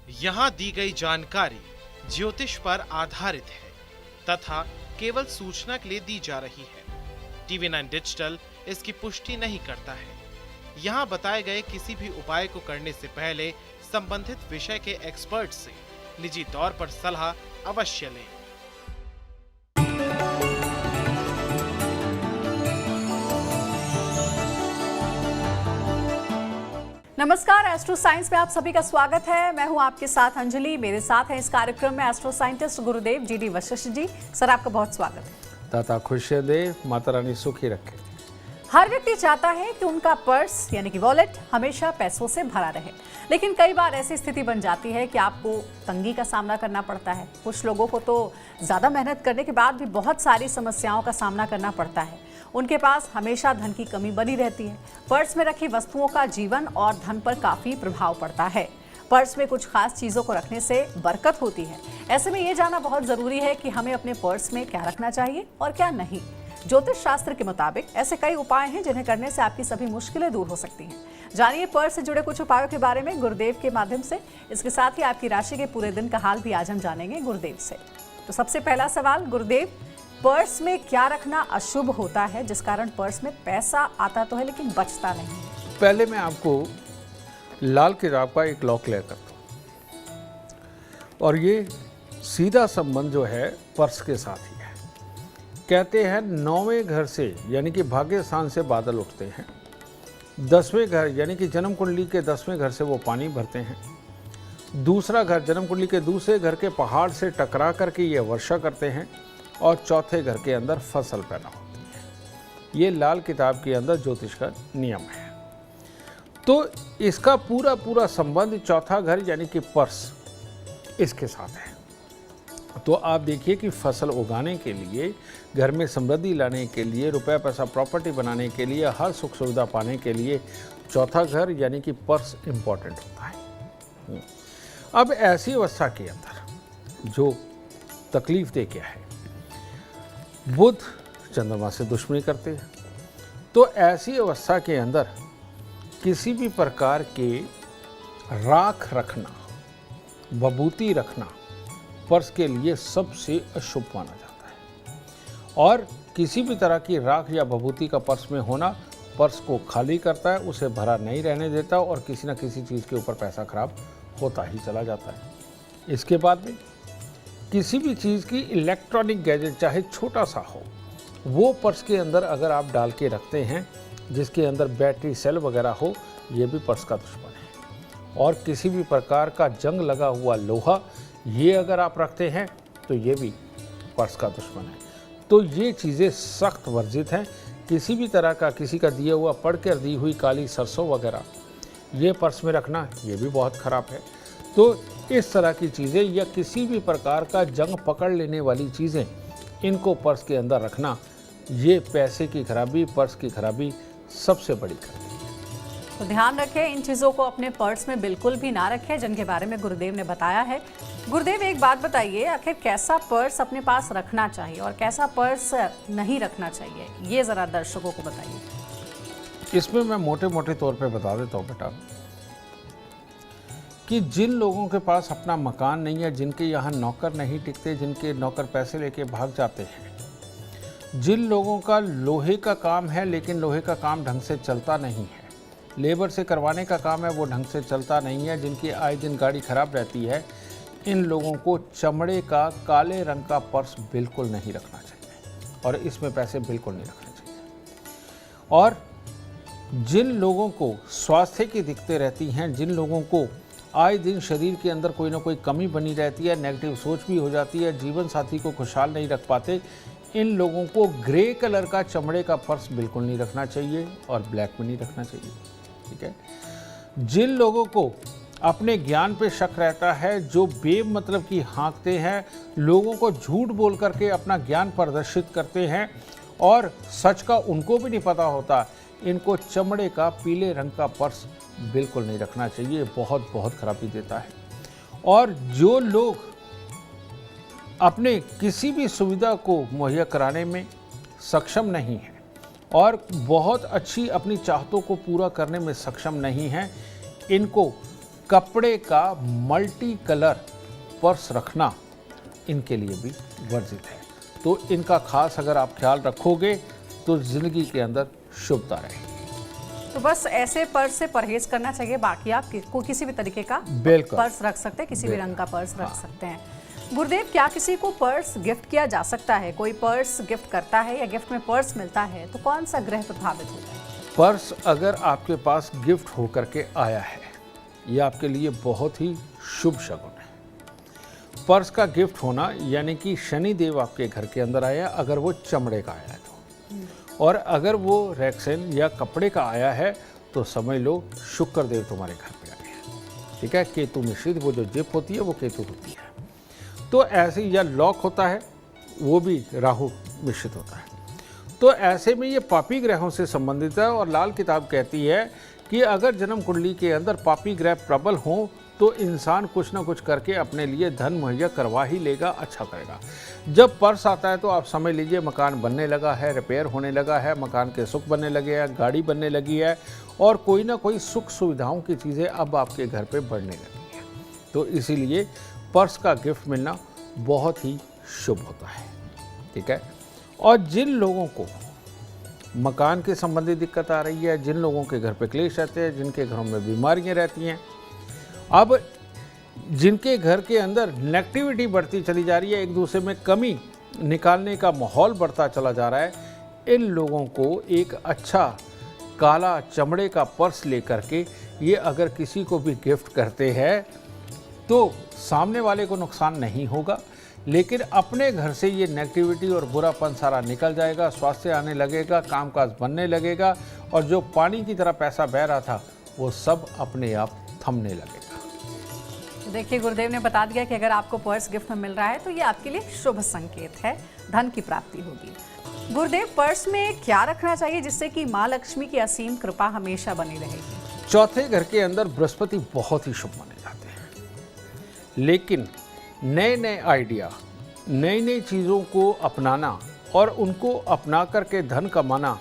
यहाँ दी गई जानकारी ज्योतिष पर आधारित है तथा केवल सूचना के लिए दी जा रही है। TV9 डिजिटल इसकी पुष्टि नहीं करता है। यहाँ बताए गए किसी भी उपाय को करने से पहले संबंधित विषय के एक्सपर्ट से निजी तौर पर सलाह अवश्य लें। नमस्कार, एस्ट्रो साइंस में आप सभी का स्वागत है। मैं हूं आपके साथ अंजलि। मेरे साथ हैं इस कार्यक्रम में एस्ट्रो साइंटिस्ट गुरुदेव जी.डी. वशिष्ठ जी। सर, आपका बहुत स्वागत है। दाता खुशियाँ दे, माता रानी सुखी रखे। हर व्यक्ति चाहता है कि उनका पर्स यानी कि वॉलेट हमेशा पैसों से भरा रहे, लेकिन कई बार ऐसी स्थिति बन जाती है कि आपको तंगी का सामना करना पड़ता है। कुछ लोगों को तो ज़्यादा मेहनत करने के बाद भी बहुत सारी समस्याओं का सामना करना पड़ता है। उनके पास हमेशा धन की कमी बनी रहती है। पर्स में रखी वस्तुओं का जीवन और धन पर काफ़ी प्रभाव पड़ता है। पर्स में कुछ खास चीज़ों को रखने से बरकत होती है। ऐसे में ये जानना बहुत ज़रूरी है कि हमें अपने पर्स में क्या रखना चाहिए और क्या नहीं। ज्योतिष शास्त्र के मुताबिक ऐसे कई उपाय हैं जिन्हें करने से आपकी सभी मुश्किलें दूर हो सकती हैं। जानिए पर्स से जुड़े कुछ उपायों के बारे में गुरुदेव के माध्यम से। इसके साथ ही आपकी राशि के पूरे दिन का हाल भी आज हम जानेंगे गुरुदेव से। तो सबसे पहला सवाल, गुरुदेव, पर्स में क्या रखना अशुभ होता है जिस कारण पर्स में पैसा आता तो है लेकिन बचता नहीं? पहले मैं आपको लाल किताब का एक लॉ क्लियर करता हूँ, और ये सीधा संबंध जो है पर्स के साथ ही है। कहते हैं 9वें घर से यानी कि भाग्य स्थान से बादल उठते हैं, 10वें घर यानी कि जन्म कुंडली के 10वें घर से वो पानी भरते हैं, दूसरा घर जन्म कुंडली के दूसरे घर के पहाड़ से टकरा करके ये वर्षा करते हैं, और चौथे घर के अंदर फसल पैदा होती है। ये लाल किताब के अंदर ज्योतिष का नियम है। तो इसका पूरा संबंध चौथा घर यानी कि पर्स इसके साथ है। तो आप देखिए कि फसल उगाने के लिए, घर में समृद्धि लाने के लिए, रुपया पैसा प्रॉपर्टी बनाने के लिए, हर सुख सुविधा पाने के लिए चौथा घर यानी कि पर्स इम्पॉर्टेंट होता है। अब ऐसी अवस्था के अंदर जो तकलीफ दे क्या है, बुध चंद्रमा से दुश्मनी करते हैं। तो ऐसी अवस्था के अंदर किसी भी प्रकार के राख रखना, विभूति रखना पर्स के लिए सबसे अशुभ माना जाता है। और किसी भी तरह की राख या विभूति का पर्स में होना पर्स को खाली करता है, उसे भरा नहीं रहने देता, और किसी न किसी चीज़ के ऊपर पैसा खराब होता ही चला जाता है। इसके बाद में किसी भी चीज़ की इलेक्ट्रॉनिक गैजेट चाहे छोटा सा हो, वो पर्स के अंदर अगर आप डाल के रखते हैं जिसके अंदर बैटरी सेल वगैरह हो, ये भी पर्स का दुश्मन है। और किसी भी प्रकार का जंग लगा हुआ लोहा, ये अगर आप रखते हैं तो ये भी पर्स का दुश्मन है। तो ये चीज़ें सख्त वर्जित हैं। किसी भी तरह का किसी का दिया हुआ पढ़कर दी हुई काली सरसों वगैरह ये पर्स में रखना, ये भी बहुत ख़राब है। तो इस तरह की चीज़ें या किसी भी प्रकार का जंग पकड़ लेने वाली चीज़ें, इनको पर्स के अंदर रखना, ये पैसे की खराबी, पर्स की खराबी सबसे बड़ी खराबी है। तो ध्यान रखें, इन चीज़ों को अपने पर्स में बिल्कुल भी ना रखें जिनके बारे में गुरुदेव ने बताया है। गुरुदेव, एक बात बताइए, आखिर कैसा पर्स अपने पास रखना चाहिए और कैसा पर्स नहीं रखना चाहिए, ये ज़रा दर्शकों को बताइए। इसमें मैं मोटे मोटे तौर पे बता देता हूँ बेटा, कि जिन लोगों के पास अपना मकान नहीं है, जिनके यहाँ नौकर नहीं टिकते, जिनके नौकर पैसे लेके भाग जाते हैं, जिन लोगों का लोहे का काम है लेकिन लोहे का काम ढंग से चलता नहीं है, लेबर से करवाने का काम है वो ढंग से चलता नहीं है, जिनकी आए दिन गाड़ी खराब रहती है, इन लोगों को चमड़े का काले रंग का पर्स बिल्कुल नहीं रखना चाहिए, और इसमें पैसे बिल्कुल नहीं रखने चाहिए। और जिन लोगों को स्वास्थ्य की दिक्कतें रहती हैं, जिन लोगों को आए दिन शरीर के अंदर कोई ना कोई कमी बनी रहती है, नेगेटिव सोच भी हो जाती है, जीवन साथी को खुशहाल नहीं रख पाते, इन लोगों को ग्रे कलर का चमड़े का पर्स बिल्कुल नहीं रखना चाहिए, और ब्लैक में नहीं रखना चाहिए। ठीक है। जिन लोगों को अपने ज्ञान पे शक रहता है, जो बेमतलब की हाँकते हैं, लोगों को झूठ बोल करके अपना ज्ञान प्रदर्शित करते हैं और सच का उनको भी नहीं पता होता, इनको चमड़े का पीले रंग का पर्स बिल्कुल नहीं रखना चाहिए, बहुत खराबी देता है। और जो लोग अपने किसी भी सुविधा को मुहैया कराने में सक्षम नहीं हैं और बहुत अच्छी अपनी चाहतों को पूरा करने में सक्षम नहीं हैं, इनको कपड़े का मल्टी कलर पर्स रखना इनके लिए भी वर्जित है। तो इनका खास अगर आप ख्याल रखोगे तो जिंदगी के अंदर शुभता रहेगी। तो बस ऐसे पर्स से परहेज करना चाहिए, बाकी आप किसी भी तरीके का बिल्कुल पर्स रख सकते हैं, किसी भी रंग का पर्स रख सकते हैं। गुरुदेव, क्या किसी को पर्स गिफ्ट किया जा सकता है? कोई पर्स गिफ्ट करता है या गिफ्ट में पर्स मिलता है तो कौन सा ग्रह प्रभावित होता है? पर्स अगर आपके पास गिफ्ट होकर के आया है, ये आपके लिए बहुत ही शुभ शगुन है। पर्स का गिफ्ट होना यानी कि शनि देव आपके घर के अंदर आया, अगर वो चमड़े का आया तो, और अगर वो रेक्सिन या कपड़े का आया है तो समझ लो शुक्र देव तुम्हारे घर पे आए हैं। ठीक है, केतु मिश्रित वो जो जिप होती है वो केतु होती है। तो ऐसे, या लॉक होता है वो भी राहु मिश्रित होता है। तो ऐसे में ये पापी ग्रहों से संबंधित है। और लाल किताब कहती है कि अगर जन्म कुंडली के अंदर पापी ग्रह प्रबल हों तो इंसान कुछ ना कुछ करके अपने लिए धन मुहैया करवा ही लेगा, अच्छा करेगा। जब पर्स आता है तो आप समझ लीजिए मकान बनने लगा है, रिपेयर होने लगा है, मकान के सुख बनने लगे हैं, गाड़ी बनने लगी है, और कोई ना कोई सुख सुविधाओं की चीज़ें अब आपके घर पे बढ़ने लगी हैं। तो इसीलिए पर्स का गिफ्ट मिलना बहुत ही शुभ होता है। ठीक है, और जिन लोगों को मकान के संबंधी दिक्कत आ रही है, जिन लोगों के घर पे क्लेश रहते हैं, जिनके घरों में बीमारियां रहती हैं, अब जिनके घर के अंदर नेगेटिविटी बढ़ती चली जा रही है, एक दूसरे में कमी निकालने का माहौल बढ़ता चला जा रहा है, इन लोगों को एक अच्छा काला चमड़े का पर्स लेकर के ये अगर किसी को भी गिफ्ट करते हैं तो सामने वाले को नुकसान नहीं होगा, लेकिन अपने घर से ये नेगेटिविटी और बुरापन सारा निकल जाएगा, स्वास्थ्य आने लगेगा, कामकाज बनने लगेगा, और जो पानी की तरह पैसा बह रहा था वो सब अपने आप थमने लगेगा। देखिए, गुरुदेव ने बता दिया कि अगर आपको पर्स गिफ्ट में मिल रहा है तो ये आपके लिए शुभ संकेत है, धन की प्राप्ति होगी। गुरुदेव, पर्स में क्या रखना चाहिए जिससे कि माँ लक्ष्मी की असीम कृपा हमेशा बनी रहेगी? चौथे घर के अंदर बृहस्पति बहुत ही शुभ माने जाते हैं, लेकिन नए नए आइडिया, नई नई चीज़ों को अपनाना और उनको अपना करके धन कमाना,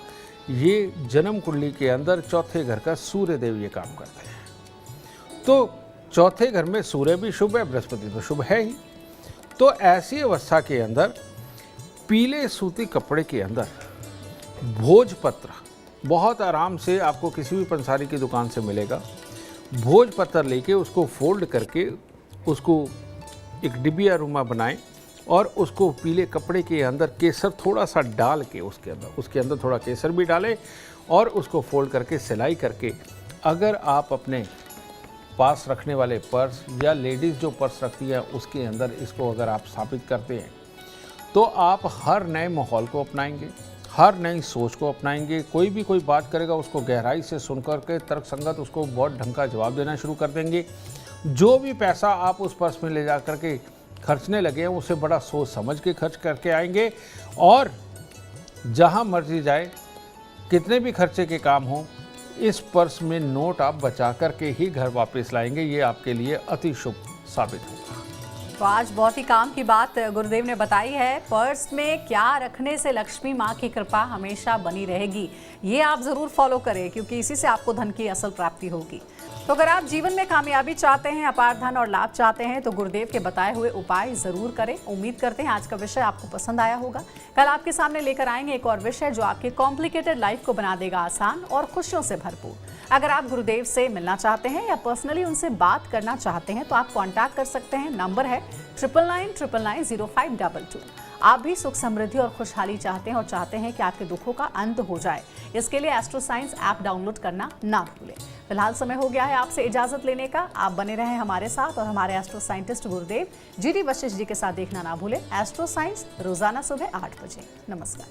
ये जन्म कुंडली के अंदर चौथे घर का सूर्य देव ये काम करते हैं। तो चौथे घर में सूर्य भी शुभ है, बृहस्पति तो शुभ है ही। तो ऐसी अवस्था के अंदर पीले सूती कपड़े के अंदर भोजपत्र बहुत आराम से आपको किसी भी पंसारी की दुकान से मिलेगा। भोजपत्र लेके उसको फोल्ड करके उसको एक डिबिया रुमा बनाएं और उसको पीले कपड़े के अंदर केसर थोड़ा सा डाल के उसके अंदर थोड़ा केसर भी डालें और उसको फोल्ड करके सिलाई करके अगर आप अपने पास रखने वाले पर्स या लेडीज़ जो पर्स रखती है उसके अंदर इसको अगर आप स्थापित करते हैं तो आप हर नए माहौल को अपनाएंगे, हर नई सोच को अपनाएंगे। कोई बात करेगा उसको गहराई से सुन करके तर्कसंगत उसको बहुत ढंग का जवाब देना शुरू कर देंगे। जो भी पैसा आप उस पर्स में ले जा करके खर्चने लगे हैं उसे बड़ा सोच समझ के खर्च करके आएंगे, और जहां मर्जी जाए कितने भी खर्चे के काम हो इस पर्स में नोट आप बचा करके ही घर वापस लाएंगे। ये आपके लिए अति शुभ साबित होगा। तो आज बहुत ही काम की बात गुरुदेव ने बताई है। पर्स में क्या रखने से लक्ष्मी माँ की कृपा हमेशा बनी रहेगी, ये आप ज़रूर फॉलो करें क्योंकि इसी से आपको धन की असल प्राप्ति होगी। तो अगर आप जीवन में कामयाबी चाहते हैं, अपार धन और लाभ चाहते हैं तो गुरुदेव के बताए हुए उपाय ज़रूर करें। उम्मीद करते हैं आज का विषय आपको पसंद आया होगा। कल आपके सामने लेकर आएंगे एक और विषय जो आपके कॉम्प्लिकेटेड लाइफ को बना देगा आसान और खुशियों से भरपूर। अगर आप गुरुदेव से मिलना चाहते हैं या पर्सनली उनसे बात करना चाहते हैं तो आप कॉन्टैक्ट कर सकते हैं। नंबर है 9999900522। आप भी सुख समृद्धि और खुशहाली चाहते हैं और चाहते हैं कि आपके दुखों का अंत हो जाए, इसके लिए एस्ट्रो साइंस ऐप डाउनलोड करना ना भूलें। फिलहाल समय हो गया है आपसे इजाजत लेने का। आप बने रहें हमारे साथ और हमारे एस्ट्रो साइंटिस्ट गुरुदेव GD वशिष्ठ जी के साथ देखना ना भूलें एस्ट्रो साइंस रोजाना सुबह 8 बजे। नमस्कार।